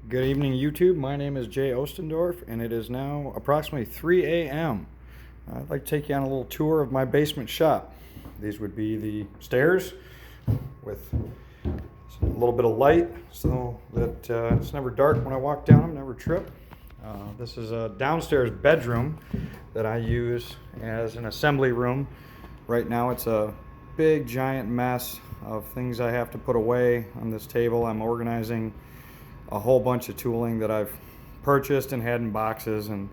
Good evening, YouTube. My name is Jay Ostendorf, and it is now approximately 3 a.m. I'd like to take you on a little tour of my basement shop. These would be the stairs with a little bit of light so that it's never dark when I walk down them, never trip. This is a downstairs bedroom that I use as an assembly room. Right now it's a big giant mess of things I have to put away on this table. I'm organizing a whole bunch of tooling that I've purchased and had in boxes, and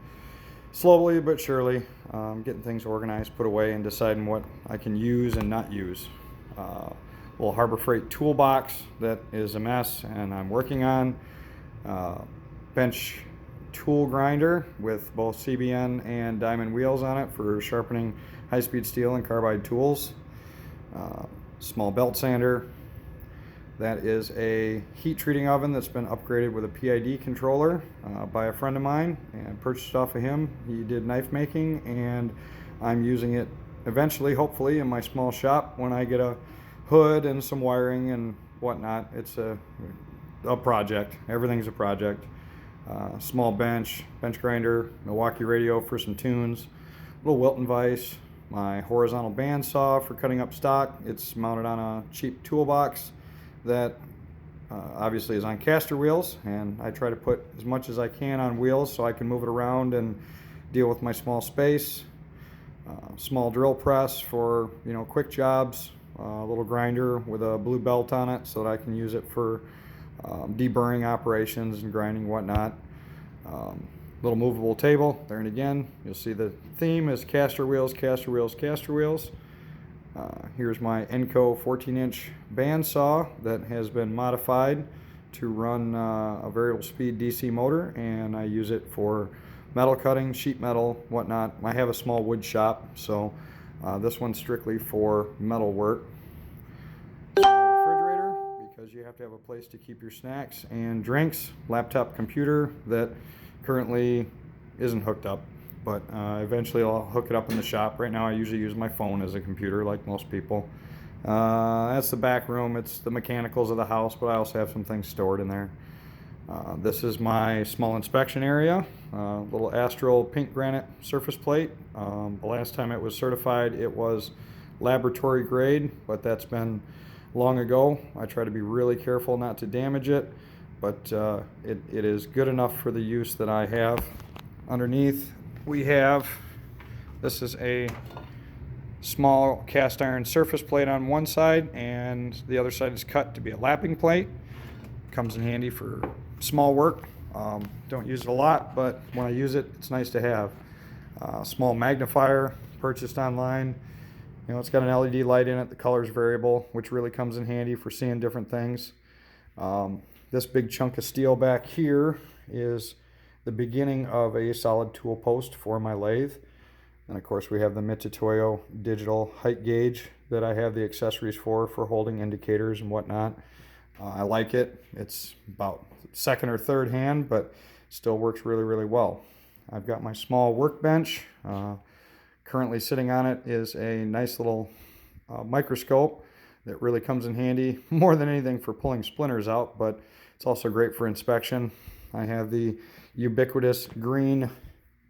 slowly but surely getting things organized, put away, and deciding what I can use and not use. Little Harbor Freight toolbox that is a mess and I'm working on. Bench tool grinder with both CBN and diamond wheels on it for sharpening high-speed steel and carbide tools. Small belt sander. That is a heat treating oven that's been upgraded with a PID controller by a friend of mine, and purchased off of him. He did knife making, and I'm using it eventually, hopefully, in my small shop when I get a hood and some wiring and whatnot. It's a project. Everything's a project. Small bench grinder, Milwaukee radio for some tunes, little Wilton vise, my horizontal bandsaw for cutting up stock. It's mounted on a cheap toolbox that obviously is on caster wheels, and I try to put as much as I can on wheels so I can move it around and deal with my small space. Small drill press for quick jobs, a little grinder with a blue belt on it so that I can use it for deburring operations and grinding whatnot. Little movable table there, and again you'll see the theme is caster wheels, caster wheels, caster wheels. Here's my Enco 14-inch bandsaw that has been modified to run a variable speed DC motor, and I use it for metal cutting, sheet metal, whatnot. I have a small wood shop, so this one's strictly for metal work. Small refrigerator, because you have to have a place to keep your snacks and drinks. Laptop computer that currently isn't hooked up, but eventually I'll hook it up in the shop. Right now I usually use my phone as a computer like most people. That's the back room. It's the mechanicals of the house, but I also have some things stored in there. This is my small inspection area. Little Astral pink granite surface plate. The last time it was certified it was laboratory grade, but that's been long ago. I try to be really careful not to damage it, but it is good enough for the use that I have. Underneath we have, this is a small cast iron surface plate on one side, and the other side is cut to be a lapping plate. Comes in handy for small work. Don't use it a lot, but when I use it, it's nice to have. Small magnifier purchased online. It's got an LED light in it. The color is variable, which really comes in handy for seeing different things. This big chunk of steel back here is the beginning of a solid tool post for my lathe. And of course we have the Mitutoyo digital height gauge that I have the accessories for holding indicators and whatnot. I like it. It's about second or third hand, but still works really, really well. I've got my small workbench. Currently sitting on it is a nice little microscope that really comes in handy more than anything for pulling splinters out, but it's also great for inspection. I have the ubiquitous green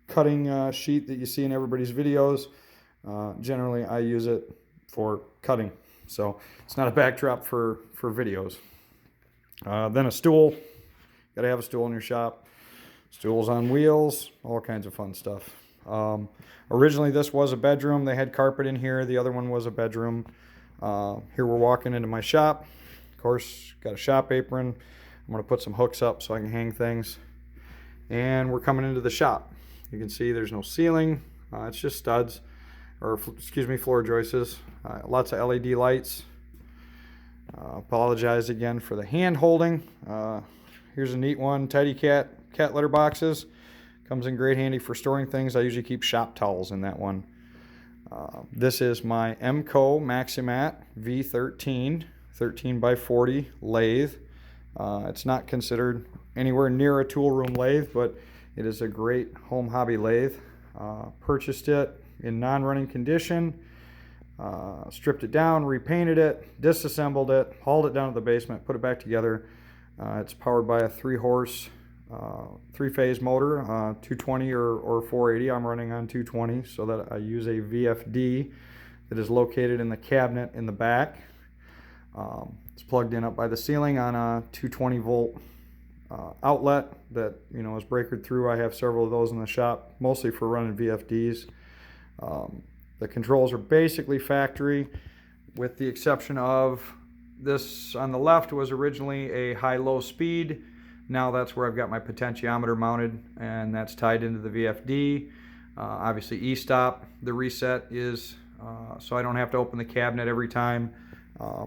cutting sheet that you see in everybody's videos. Generally I use it for cutting, so it's not a backdrop for videos. Then a stool. Gotta have a stool in your shop. Stools on wheels, all kinds of fun stuff. Originally this was a bedroom. They had carpet in here. The other one was a bedroom. Here we're walking into my shop. Of course, got a shop apron. I'm going to put some hooks up so I can hang things. And we're coming into the shop. You can see there's no ceiling. It's just studs, or excuse me, floor joists. Lots of LED lights. Apologize again for the hand holding. Here's a neat one. Tidy cat litter boxes. Comes in great handy for storing things. I usually keep shop towels in that one. This is my Emco Maximat V13 13x40 lathe. It's not considered anywhere near a tool room lathe, but it is a great home hobby lathe. Purchased it in non-running condition, stripped it down, repainted it, disassembled it, hauled it down to the basement, put it back together. It's powered by a 3-horse, 3-phase motor, 220 or 480. I'm running on 220, so that I use a VFD that is located in the cabinet in the back. It's plugged in up by the ceiling on a 220 volt outlet that is breakered through. I have several of those in the shop, mostly for running VFDs. The controls are basically factory, with the exception of this on the left was originally a high-low speed. Now that's where I've got my potentiometer mounted, and that's tied into the VFD. Obviously e-stop, the reset is so I don't have to open the cabinet every time.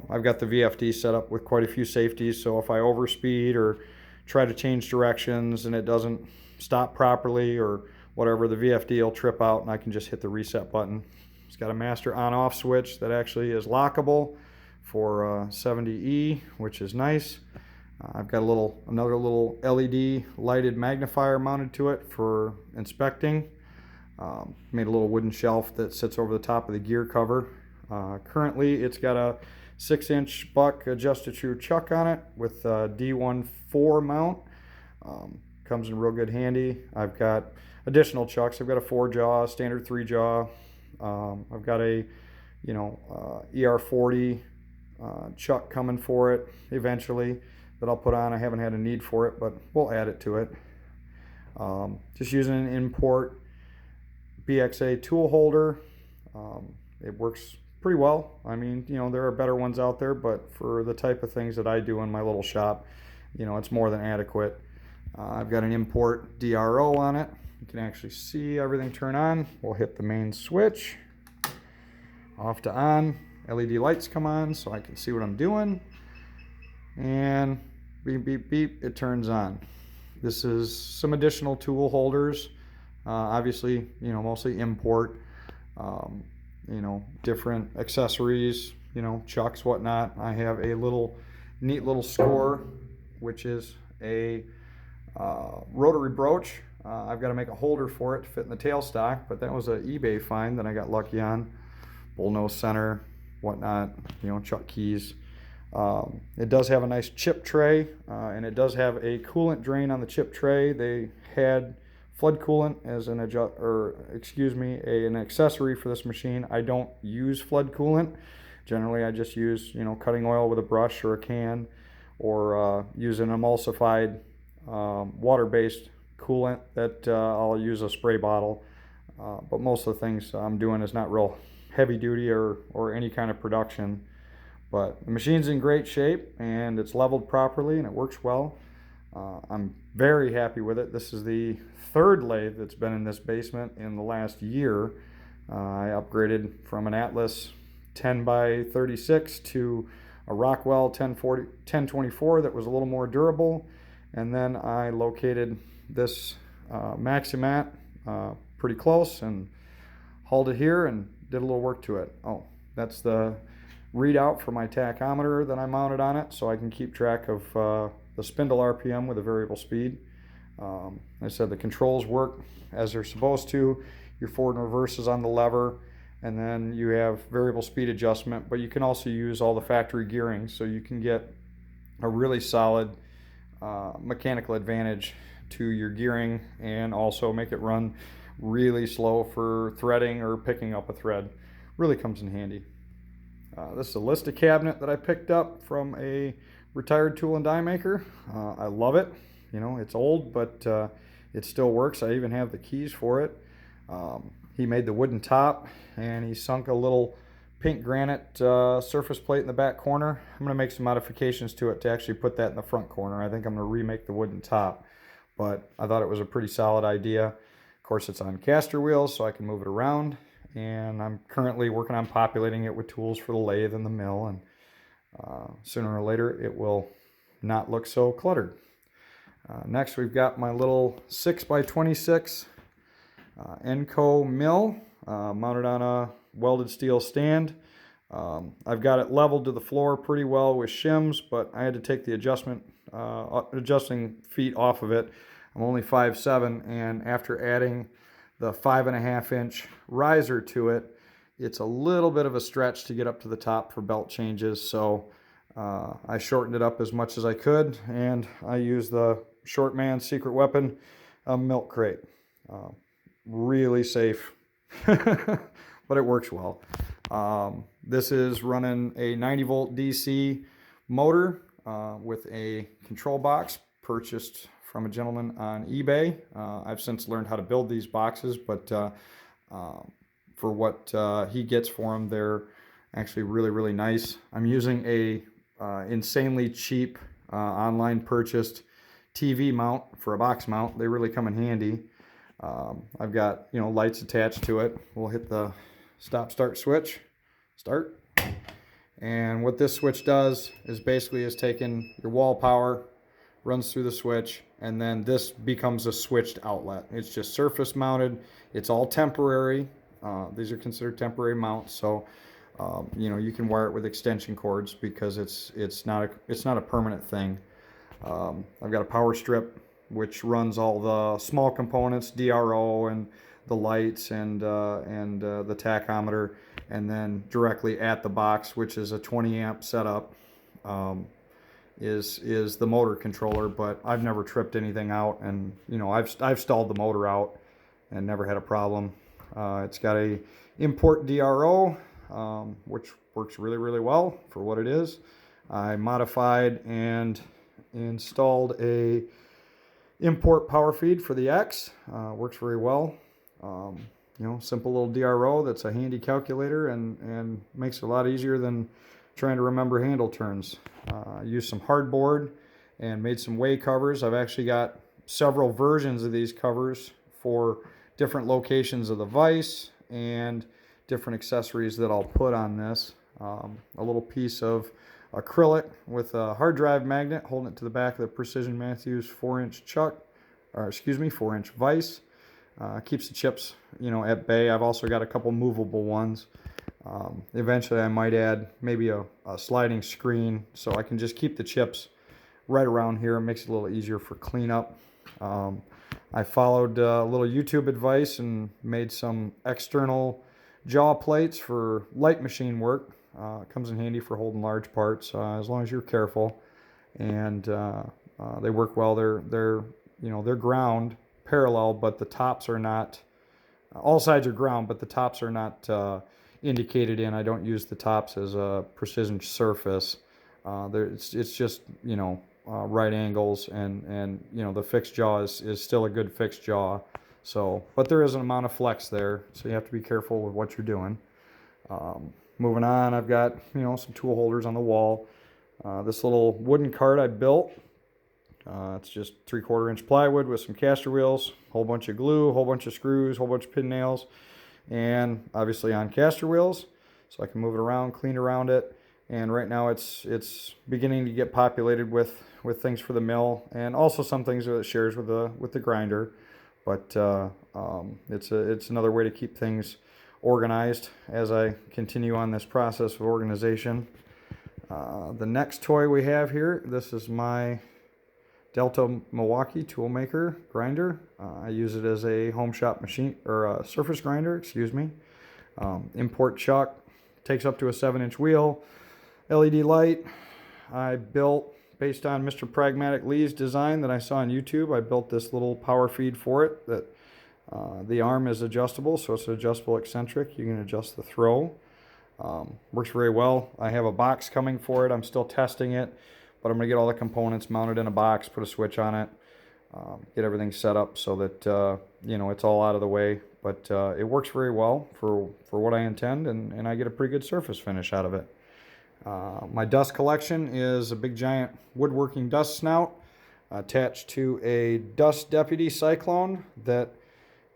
I've got the VFD set up with quite a few safeties, so if I overspeed or try to change directions and it doesn't stop properly or whatever, the VFD will trip out and I can just hit the reset button. It's got a master on-off switch that actually is lockable for 70E, which is nice. I've got another little LED lighted magnifier mounted to it for inspecting. Made a little wooden shelf that sits over the top of the gear cover. Currently it's got a 6-inch buck adjusted true chuck on it with a D14 mount. Comes in real good handy. I've got additional chucks. I've got a 4-jaw, standard 3-jaw. I've got a ER40 chuck coming for it eventually that I'll put on. I haven't had a need for it, but we'll add it to it. Just using an import BXA tool holder. It works pretty well. I mean, there are better ones out there, but for the type of things that I do in my little shop, it's more than adequate. I've got an import DRO on it. You can actually see everything turn on. We'll hit the main switch. Off to on. LED lights come on so I can see what I'm doing. And beep, beep, beep, it turns on. This is some additional tool holders. Obviously, mostly import. Different accessories, chucks, whatnot. I have a neat little score, which is a rotary broach. I've got to make a holder for it to fit in the tailstock, but that was an eBay find that I got lucky on. Bullnose center, whatnot, chuck keys. It does have a nice chip tray, and it does have a coolant drain on the chip tray. They had flood coolant as an an accessory for this machine. I don't use flood coolant. Generally, I just use cutting oil with a brush or a can, or use an emulsified water-based coolant that I'll use a spray bottle. But most of the things I'm doing is not real heavy duty or any kind of production. But the machine's in great shape and it's leveled properly and it works well. I'm very happy with it. This is the 3rd lathe that's been in this basement in the last year. I upgraded from an Atlas 10x36 to a Rockwell 1024 that was a little more durable. And then I located this Maximat pretty close and hauled it here and did a little work to it. Oh, that's the readout for my tachometer that I mounted on it, so I can keep track of the spindle RPM with a variable speed. I said the controls work as they're supposed to. Your forward and reverse is on the lever, and then you have variable speed adjustment, but you can also use all the factory gearing, so you can get a really solid mechanical advantage to your gearing and also make it run really slow for threading or picking up a thread. Really comes in handy. This is a Lista cabinet that I picked up from a retired tool and die maker. I love it. It's old, but it still works. I even have the keys for it. He made the wooden top, and he sunk a little pink granite surface plate in the back corner. I'm going to make some modifications to it to actually put that in the front corner. I think I'm going to remake the wooden top, but I thought it was a pretty solid idea. Of course, it's on caster wheels, so I can move it around. And I'm currently working on populating it with tools for the lathe and the mill, and sooner or later it will not look so cluttered. Next, we've got my little 6x26 Enco mill mounted on a welded steel stand. I've got it leveled to the floor pretty well with shims, but I had to take the adjusting feet off of it. I'm only 5'7", and after adding the 5.5-inch riser to it, it's a little bit of a stretch to get up to the top for belt changes. So I shortened it up as much as I could, and I used the Short Man secret weapon, a milk crate. Uh, really safe, but it works well. This is running a 90 volt DC motor with a control box purchased from a gentleman on eBay. I've since learned how to build these boxes, but for what he gets for them, they're actually really, really nice. I'm using a insanely cheap online purchased TV mount for a box mount. They really come in handy. I've got, lights attached to it. We'll hit the stop start switch, start. And what this switch does is basically is taking your wall power, runs through the switch, and then this becomes a switched outlet. It's just surface mounted. It's all temporary. These are considered temporary mounts, so you can wire it with extension cords because it's not a permanent thing. I've got a power strip which runs all the small components, DRO and the lights and the tachometer, and then directly at the box, which is a 20 amp setup, is the motor controller. But I've never tripped anything out, and I've stalled the motor out and never had a problem. It's got a import DRO, which works really, really well for what it is. I modified and installed a import power feed for the X. Works very well. Simple little DRO that's a handy calculator and makes it a lot easier than trying to remember handle turns. I used some hardboard and made some way covers. I've actually got several versions of these covers for different locations of the vise and different accessories that I'll put on this. A little piece of acrylic with a hard drive magnet holding it to the back of the Precision Matthews 4-inch 4-inch vise. Keeps the chips, at bay. I've also got a couple movable ones. Eventually I might add maybe a sliding screen so I can just keep the chips right around here. It makes it a little easier for cleanup. I followed a little YouTube advice and made some external jaw plates for light machine work. It comes in handy for holding large parts as long as you're careful, and they work well. They're ground parallel, but the tops are not. All sides are ground, but the tops are not indicated in. I don't use the tops as a precision surface. It's just right angles, and the fixed jaw is still a good fixed jaw. So, but there is an amount of flex there, so you have to be careful with what you're doing. Moving on, I've got some tool holders on the wall. This little wooden cart I built. It's just 3/4 inch plywood with some caster wheels, whole bunch of glue, whole bunch of screws, whole bunch of pin nails, and obviously on caster wheels, so I can move it around, clean around it. And right now it's beginning to get populated with things for the mill, and also some things that it shares with the grinder. But it's another way to keep things organized as I continue on this process of organization. The next toy we have here, this is my Delta Milwaukee Toolmaker grinder. I use it as a home shop machine, or a surface grinder, excuse me. Import chuck, takes up to a 7-inch wheel, LED light. I built, based on Mr. Pragmatic Lee's design that I saw on YouTube, I built this little power feed for it that the arm is adjustable, so it's an adjustable eccentric. You can adjust the throw. Works very well. I have a box coming for it. I'm still testing it, but I'm going to get all the components mounted in a box, put a switch on it, get everything set up so that it's all out of the way. But it works very well for what I intend, and I get a pretty good surface finish out of it. My dust collection is a big giant woodworking dust snout attached to a Dust Deputy Cyclone that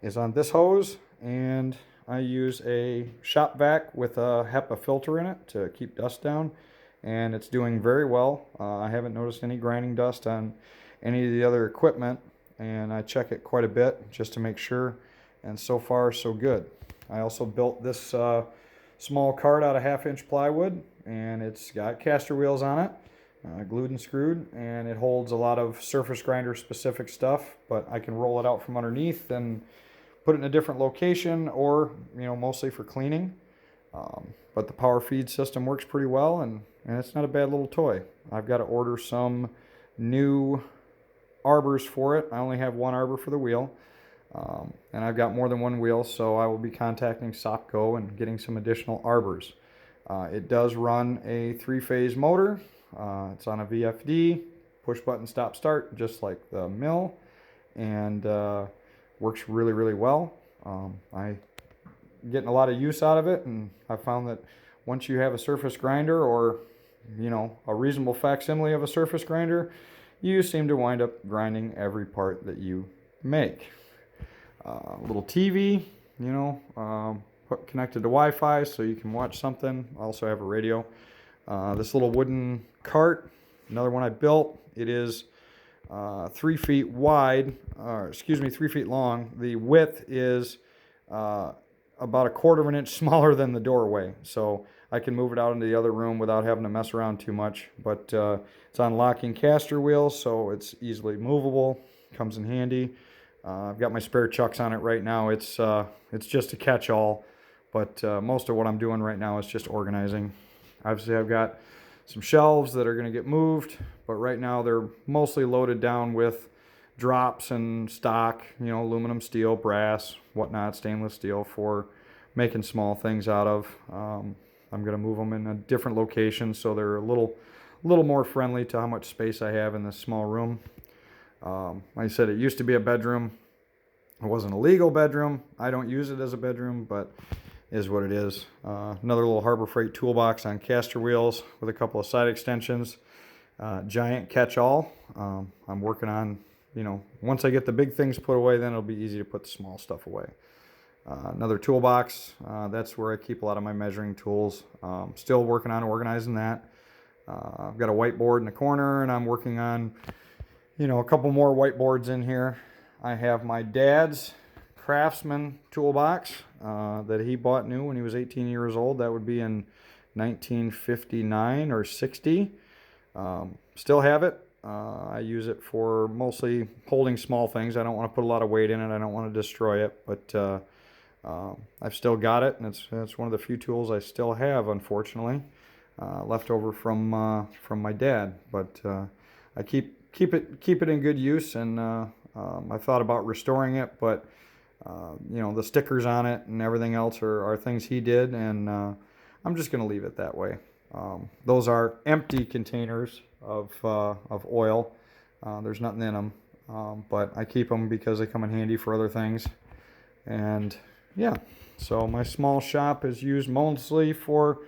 is on this hose, and I use a shop vac with a HEPA filter in it to keep dust down, and it's doing very well. I haven't noticed any grinding dust on any of the other equipment, and I check it quite a bit just to make sure, and so far so good. I also built this small cart out of 1/2-inch plywood, and it's got caster wheels on it, glued and screwed, and it holds a lot of surface grinder specific stuff, but I can roll it out from underneath and put it in a different location, or mostly for cleaning. But the power feed system works pretty well, and and it's not a bad little toy. I've got to order some new arbors for it. I only have one arbor for the wheel, and I've got more than one wheel, so I will be contacting Sopco and getting some additional arbors. It does run a 3-phase motor. It's on a VFD, push button stop start, just like the mill, and works really, really well. I'm getting a lot of use out of it, and I found that once you have a surface grinder, or a reasonable facsimile of a surface grinder, you seem to wind up grinding every part that you make. Little TV, connected to Wi-Fi so you can watch something. I also have a radio. This little wooden cart, another one I built. It is 3 feet wide, 3 feet long. The width is about 1/4 of an inch smaller than the doorway, so I can move it out into the other room without having to mess around too much. But it's on locking caster wheels, so it's easily movable. Comes in handy. I've got my spare chucks on it right now. It's just a catch-all, but most of what I'm doing right now is just organizing. Obviously, I've got some shelves that are going to get moved, but right now they're mostly loaded down with drops and stock, aluminum, steel, brass, whatnot, stainless steel for making small things out of. I'm going to move them in a different location so they're a little more friendly to how much space I have in this small room. Like I said, it used to be a bedroom. It wasn't a legal bedroom. I don't use it as a bedroom, but is what it is. Another little Harbor Freight toolbox on caster wheels with a couple of side extensions. Giant catch-all. I'm working on, once I get the big things put away, then it'll be easy to put the small stuff away. Another toolbox. That's where I keep a lot of my measuring tools. Still working on organizing that. I've got a whiteboard in the corner, and I'm working on, a couple more whiteboards in here. I have my dad's Craftsman toolbox that he bought new when he was 18 years old. That would be in 1959 or 60. Still have it. I use it for mostly holding small things. I don't want to put a lot of weight in it. I don't want to destroy it, but I've still got it, and it's one of the few tools I still have, unfortunately, left over from my dad. But I keep it in good use, and I thought about restoring it, but the stickers on it and everything else are things he did, and I'm just going to leave it that way. Those are empty containers of oil. There's nothing in them, but I keep them because they come in handy for other things. And yeah, so my small shop is used mostly for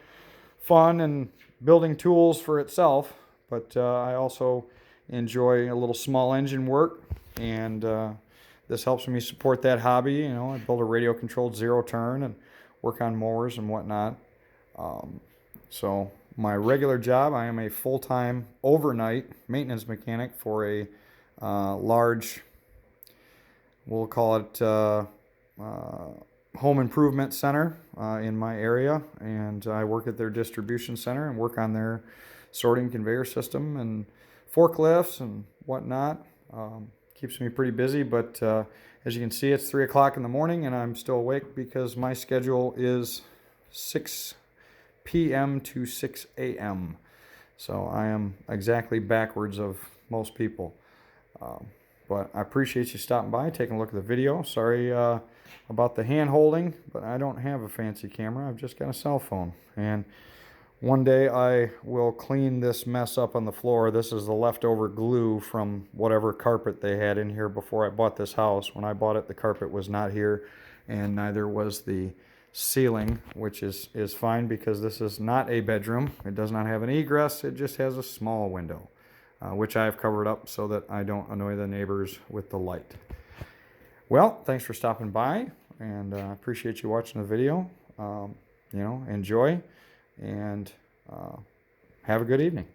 fun and building tools for itself, but I also enjoy a little small engine work, and this helps me support that hobby. I build a radio-controlled zero-turn and work on mowers and whatnot. So my regular job, I am a full-time overnight maintenance mechanic for a large, we'll call it home improvement center in my area, and I work at their distribution center and work on their sorting conveyor system and forklifts and whatnot. Keeps me pretty busy, but as you can see, it's 3 o'clock in the morning, and I'm still awake because my schedule is 6 p.m. to 6 a.m. So I am exactly backwards of most people. But I appreciate you stopping by, taking a look at the video. Sorry about the hand holding, but I don't have a fancy camera. I've just got a cell phone. And one day I will clean this mess up on the floor. This is the leftover glue from whatever carpet they had in here before I bought this house. When I bought it, the carpet was not here, and neither was the ceiling, which is fine because this is not a bedroom. It does not have an egress. It just has a small window, which I've covered up so that I don't annoy the neighbors with the light. Well, thanks for stopping by, and I appreciate you watching the video. Enjoy, and have a good evening.